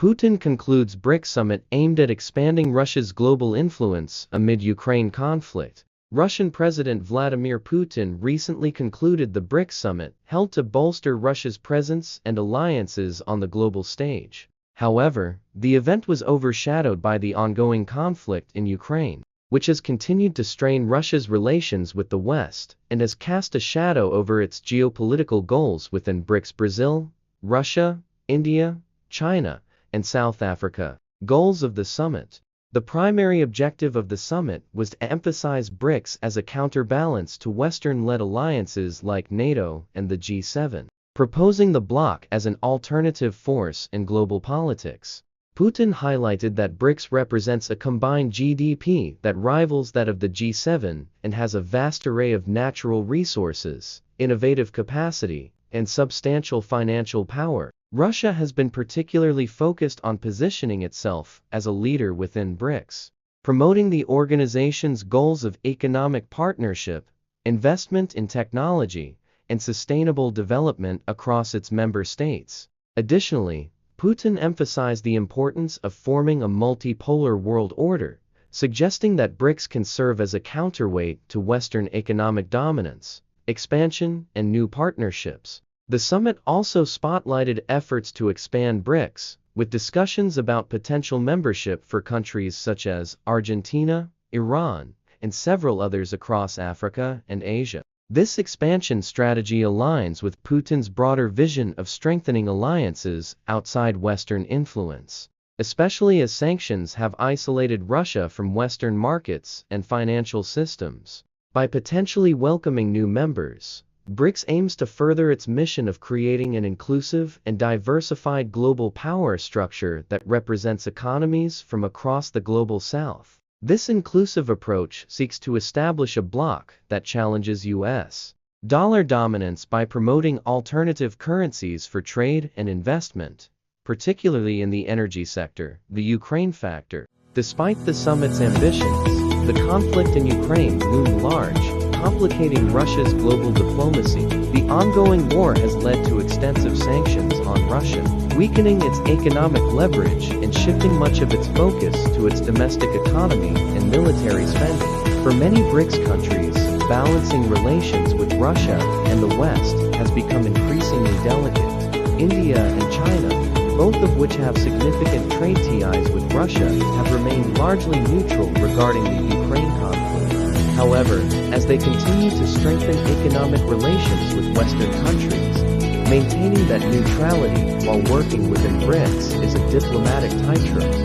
Putin concludes BRICS summit aimed at expanding Russia's global influence amid Ukraine conflict. Russian President Vladimir Putin recently concluded the BRICS summit held to bolster Russia's presence and alliances on the global stage. However, the event was overshadowed by the ongoing conflict in Ukraine, which has continued to strain Russia's relations with the West and has cast a shadow over its geopolitical goals within BRICS. Brazil, Russia, India, China, and South Africa. Goals of the summit. The primary objective of the summit was to emphasize BRICS as a counterbalance to Western-led alliances like NATO and the G7, proposing the bloc as an alternative force in global politics. Putin highlighted that BRICS represents a combined GDP that rivals that of the G7 and has a vast array of natural resources, innovative capacity, and substantial financial power. Russia has been particularly focused on positioning itself as a leader within BRICS, promoting the organization's goals of economic partnership, investment in technology, and sustainable development across its member states. Additionally, Putin emphasized the importance of forming a multipolar world order, suggesting that BRICS can serve as a counterweight to Western economic dominance, expansion, and new partnerships. The summit also spotlighted efforts to expand BRICS, with discussions about potential membership for countries such as Argentina, Iran, and several others across Africa and Asia. This expansion strategy aligns with Putin's broader vision of strengthening alliances outside Western influence, especially as sanctions have isolated Russia from Western markets and financial systems. By potentially welcoming new members, BRICS aims to further its mission of creating an inclusive and diversified global power structure that represents economies from across the global south. This inclusive approach seeks to establish a bloc that challenges U.S. dollar dominance by promoting alternative currencies for trade and investment, particularly in the energy sector. The Ukraine factor. Despite the summit's ambitions, the conflict in Ukraine loomed large, complicating Russia's global diplomacy. The ongoing war has led to extensive sanctions on Russia, weakening its economic leverage and shifting much of its focus to its domestic economy and military spending. For many BRICS countries, balancing relations with Russia and the West has become increasingly delicate. India and China, both of which have significant trade ties with Russia, have remained largely neutral regarding the Ukraine conflict. However, as they continue to strengthen economic relations with Western countries, maintaining that neutrality while working within BRICS is a diplomatic tightrope.